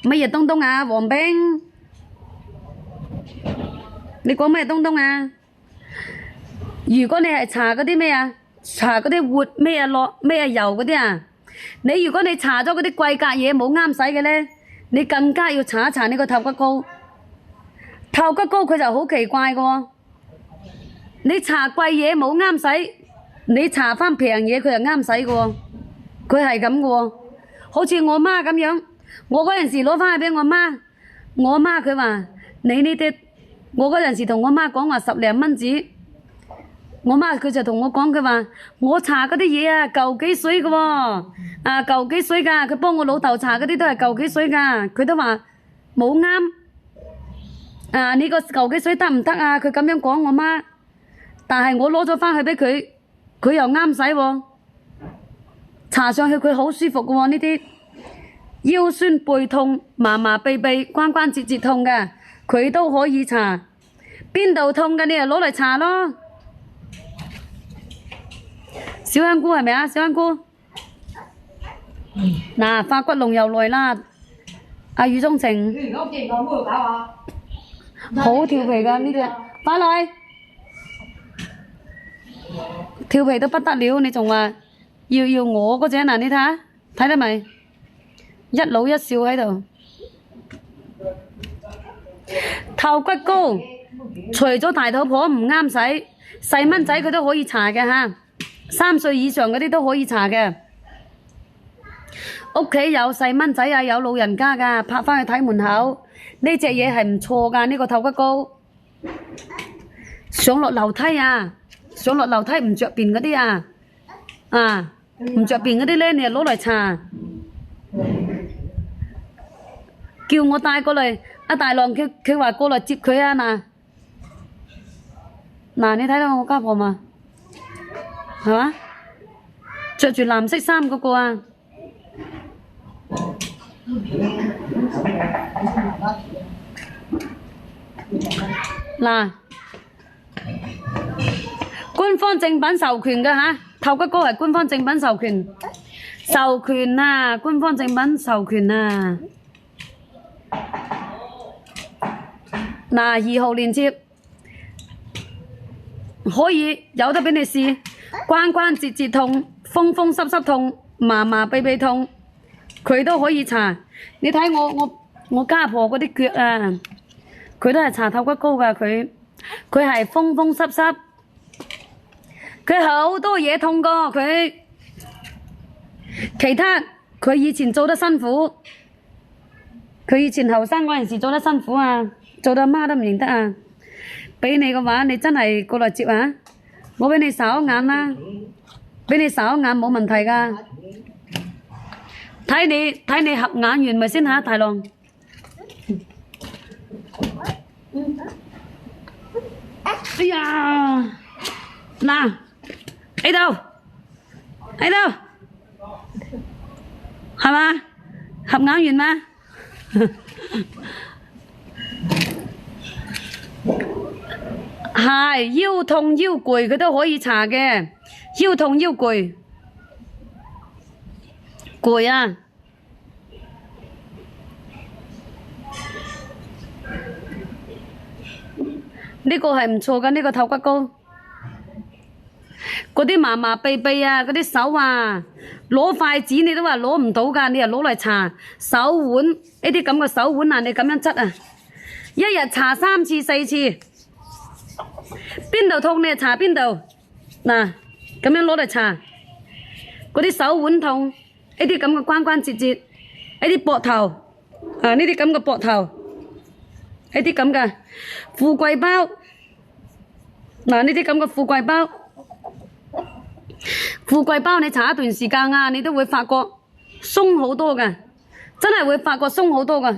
Speaker 1: 乜嘢東東啊？黃冰，你講咩東東啊？如果你係搽嗰啲咩啊？搽嗰啲活咩啊落咩啊油嗰啲啊？你如果你搽咗嗰啲貴格嘢冇啱使嘅咧，你更加要搽一搽呢個透骨膏。透骨膏佢就好奇怪嘅喎，你搽貴嘢冇啱使，你搽翻平嘢佢又啱使嘅喎，佢係咁嘅喎。好似我媽咁樣，我嗰陣時攞翻去俾我媽，我媽佢話你呢啲，我嗰陣時同我媽講話10零蚊紙，我媽佢就同我講，佢話我搽嗰啲嘢啊舊幾水嘅喎，啊舊幾水㗎，佢幫我老豆搽嗰啲都係舊幾水㗎，佢都話冇啱，啊呢個舊幾水得唔得啊？佢咁樣講我媽，但係我攞咗翻去俾佢，佢又啱使喎，搽上去佢好舒服嘅喎，呢啲腰酸背痛、麻麻痹痹、關關節節痛嘅，佢都可以搽。邊度痛嘅你就攞嚟搽咯。小香菇係咪啊？小香菇，嗱發骨龍又來啦。阿雨中情
Speaker 2: 你而家見我冇搞啊？
Speaker 1: 好調皮㗎呢隻，快來調皮到不得了，你仲話要我嗰隻嗱？你睇下，睇得未？一老一少喺度。透骨膏，除咗大肚婆唔啱使，細蚊仔佢都可以搽嘅嚇，3歲以上嗰啲都可以搽嘅。屋企有細蚊仔啊，有老人家㗎，拍翻去睇門口。呢隻嘢係唔錯㗎，呢個透骨膏。上落樓梯啊，上落樓梯唔着便嗰啲啊，啊唔着便嗰啲咧，你就攞嚟搽。叫我帶過嚟，阿大郎佢話過嚟接佢啊嗱，嗱你睇到我家婆嘛，係嘛？着住藍色衫嗰個啊，嗱，官方正品授權嘅嚇，透骨膏係官方正品授權，授權啊，官方正品授權啊。嗱，2號連接可以有得俾你試，關關節節痛、風風濕濕痛、麻麻痹痹痛，佢都可以搽。你睇我家婆嗰啲腳啊，佢都係搽透骨膏㗎，佢係風風濕濕，佢好多嘢痛過佢，其他佢以前做得辛苦，佢以前後生嗰陣時做得辛苦啊。做到媽都唔認得啊！俾你嘅話，你真係過來接啊！我俾你掃眼啦，俾你掃眼冇問題㗎。睇你合眼緣咪先嚇，大郎。哎呀，嗱喺度，係嘛？合眼緣嘛？係腰痛腰攰佢都可以搽嘅，腰痛腰攰啊！呢個係唔錯㗎，呢個透骨膏。嗰啲麻麻痹痹啊，嗰啲手啊，攞筷子你都話攞唔到㗎，你又攞嚟搽手腕呢啲咁嘅手腕啊，你咁樣捽啊，一日搽3次4次。邊度痛你就搽邊度，嗱咁樣攞嚟搽，嗰啲手腕痛，呢啲咁嘅關關節節，呢啲膊頭，啊呢啲咁嘅膊頭，呢啲咁嘅富貴包，嗱呢啲咁嘅富貴包，富貴包你搽一段時間啊，你都會發覺鬆好多嘅，真係會發覺鬆好多噶。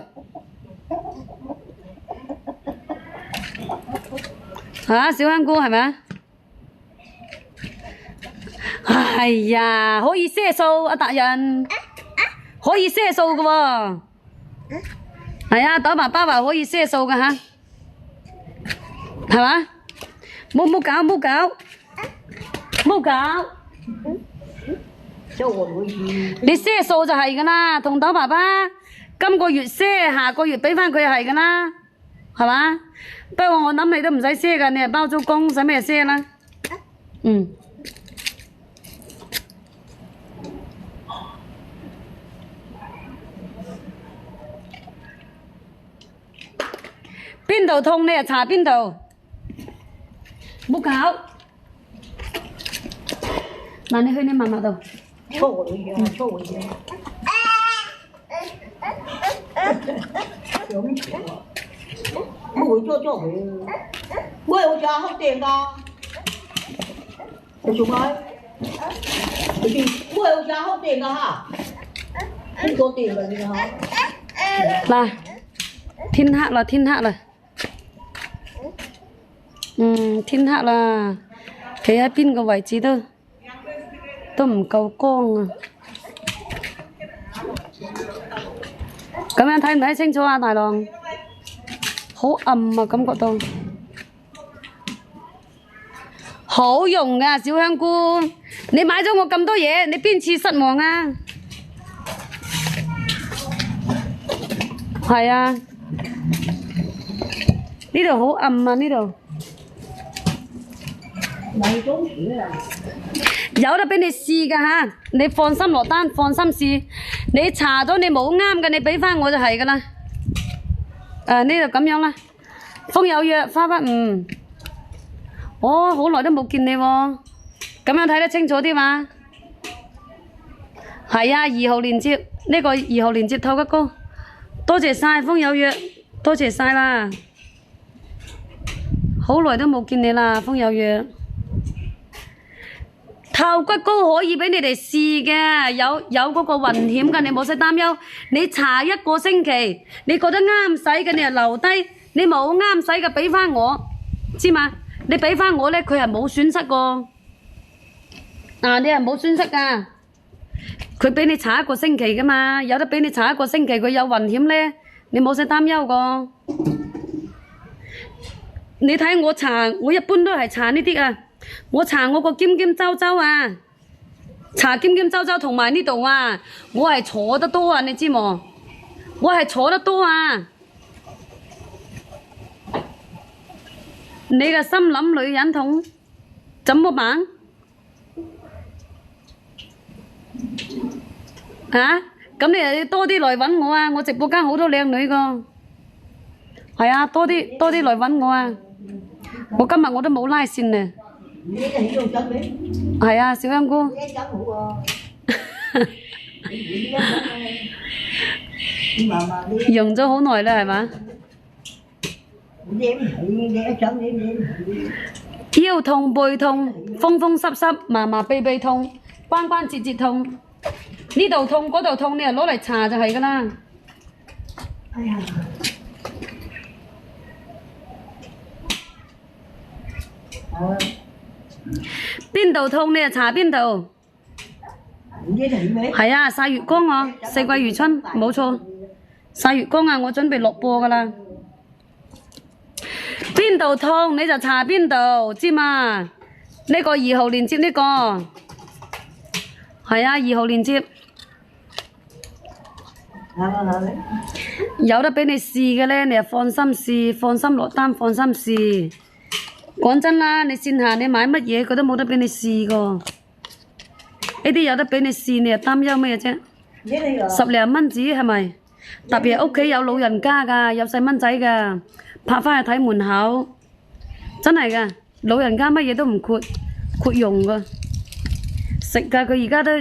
Speaker 1: 嚇，小香菇係咪啊？哎呀，可以賒數啊，達人，可以賒數嘅喎。係啊，豆爸爸話可以賒數嘅嚇，係嘛？冇搞，你賒數就係㗎啦，同豆爸爸今個月賒，下個月俾翻佢係㗎啦，係嘛？不過我諗你都唔使賒㗎，你係包租公，使咩賒啦？嗯。邊度痛你就搽邊度，冇搞。嗱，你去你嫲嫲度。
Speaker 2: 搓我一下，搓我一下。有咩搓啊？我會搓佢。喂，我家好電㗎。你做咩？喂，我家好電㗎嚇。邊個電㗎你嚇？
Speaker 1: 嗱，天黑啦，天黑啦。天黑啦，企喺邊個位置都唔夠光啊！咁樣睇唔睇清楚啊，大郎？好暗啊，感覺到。好用啊，小香菇！你買咗我咁多嘢，你邊次失望啊？係啊，呢度好暗啊，呢度。有得俾你試㗎吓，你放心落單，放心試。你查咗你冇啱嘅，你俾翻我就係㗎啦。呢度咁樣啦，風有約，花不誤。哦，好耐都冇見你喎，咁樣睇得清楚啲嘛？係啊，2號連接呢個2號連接透吉高，多謝晒風有約，多謝晒啦。好耐都冇見你啦，風有約。透骨膏可以俾你哋試嘅，有嗰個雲險嘅，你冇使擔憂。你搽1個星期，你覺得啱使嘅你就留低，你冇啱使嘅俾翻我，知嘛？你俾翻我咧，佢係冇損失個，你係冇損失噶。佢俾你搽1個星期噶嘛，有得俾你搽1個星期，佢有雲險咧，你冇使擔憂個。你睇我搽，我一般都係搽呢啲啊。我搽我個尖尖周周啊，搽尖尖周周同埋呢度啊，我係坐得多啊，你知冇？我係坐得多啊。你嘅心諗女人痛，怎麼辦？咁你又要多啲來揾我啊！我直播間好多靚女個，係啊，多啲來揾我啊！我今日我都冇拉線呢。係啊，小香菇。用咗好耐啦，係嘛？腰痛、背痛、風風濕濕、麻麻痹痹痛、關關節節痛，呢度痛嗰度痛，你就攞嚟搽就係㗎啦。哎呀！邊度痛你就搽邊度。係啊，曬月光啊，四季如春，冇錯。曬月光啊，我準備落播㗎啦。邊度痛你就搽邊度，知嘛？呢個2號連接呢個，係啊，2號連接。有得俾你試嘅咧，你就放心試，放心落單，放心試。講真啦，你線下你買乜嘢佢都冇得俾你試個，呢啲有得俾你試，你又擔憂咩啫？10零蚊紙係咪？特別係屋企有老人家㗎，有細蚊仔㗎，拍翻去睇門口，真係㗎，老人家乜嘢都唔括用㗎，食㗎佢而家都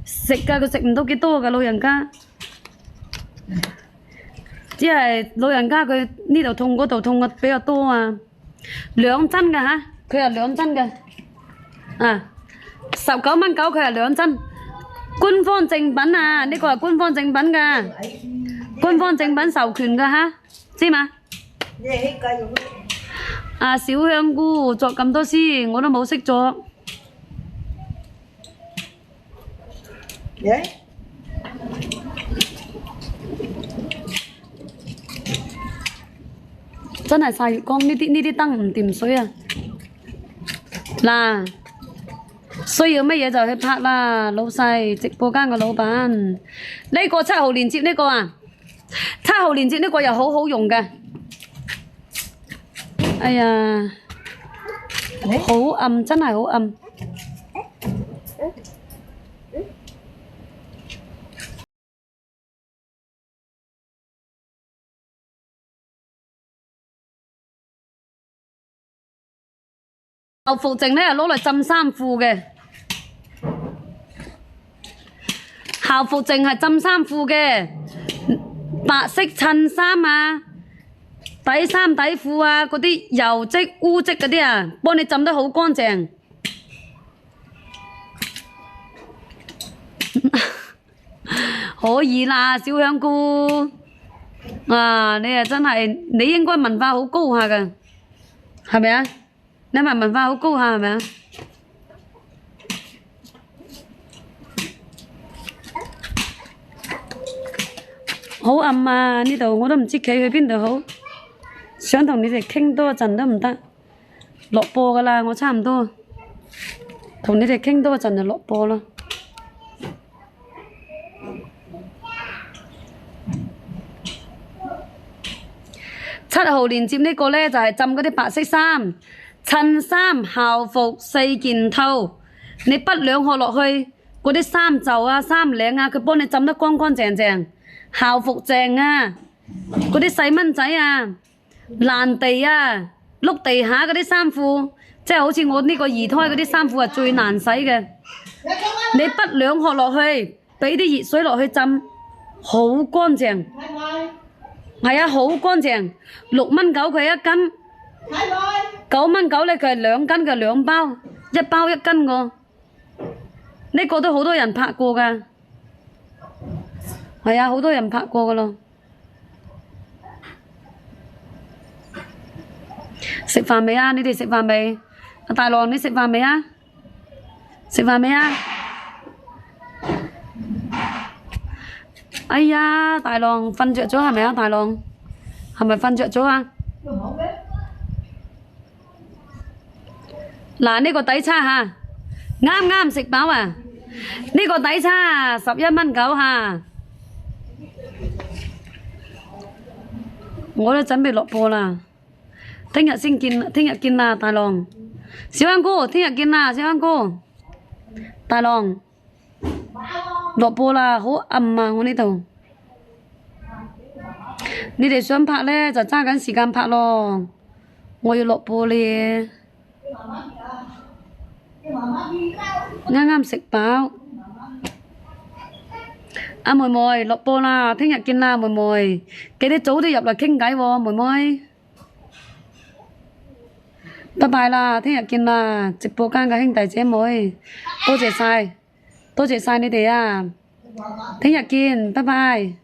Speaker 1: 食㗎，佢食唔到幾多㗎老人家，只係老人家佢呢度痛嗰度痛嘅比較多啊。2針嘅吓，佢係2針嘅，19.9蚊佢係2針，官方正品啊，呢個係官方正品㗎。官方正品授權㗎吓，知嘛？
Speaker 2: 你起計用。
Speaker 1: 啊，小香菇作咁多詩，我都冇識作。
Speaker 2: 耶？
Speaker 1: 真係曬月光，呢啲燈唔掂水啊！嗱，需要乜嘢就去拍啦，老細直播間嘅老闆。呢個7號連接呢個啊，7號連接呢個又好好用嘅。哎呀，好暗，真係好暗。校服證咧係攞嚟浸衫褲嘅，校服證係浸衫褲嘅，白色襯衫啊、底衫底褲啊，嗰啲油漬污漬嗰啲啊，幫你浸得好乾淨。可以啦，小香菇，啊，你啊真係，你應該文化好高下㗎，係咪啊？你咪文化好高下係咪啊？好暗啊！呢度我都唔知企去邊度好，想同你哋傾多一陣都唔得，落播㗎啦，我差唔多同你哋傾多一陣就落播啦。7號連接呢個呢，就係浸嗰啲白色衫。襯衫校服4件套，你滗2殼落去，嗰啲衫袖啊、衫領啊，佢幫你浸得乾乾淨淨。校服淨啊，嗰啲細蚊仔啊，爛地啊、碌地下嗰啲衫褲，即係好似我呢個2胎嗰啲衫褲係最難洗嘅。你滗2殼落去，俾啲熱水落去浸，好乾淨。係啊，好乾淨。6蚊9佢一斤。9蚊9咧，佢係2斤嘅2包，1包1斤個。呢個都好多人拍過噶，係啊，好多人拍過噶咯。食飯未啊？你哋食飯未？阿大郎，你食飯未啊？食飯未啊？哎呀，大郎瞓着咗係咪啊？大郎係咪瞓着咗啊？嗱，呢個底叉吓，啱啱食飽啊！呢個底叉11蚊9吓，我都準備落播啦。聽日先見，聽日見啦，大郎。小香菇，聽日見啦，小香菇。大郎，落播啦，好暗啊！我呢度，你哋想拍呢，就揸緊時間拍咯，我要落播咧。啱啱食飽，阿妹妹落播啦，聽日見啦，妹妹，記得早啲入嚟傾偈喎，妹妹，拜拜啦，聽日見啦，直播間嘅兄弟姐妹，多謝晒，多謝晒你哋啊，聽日見，拜拜。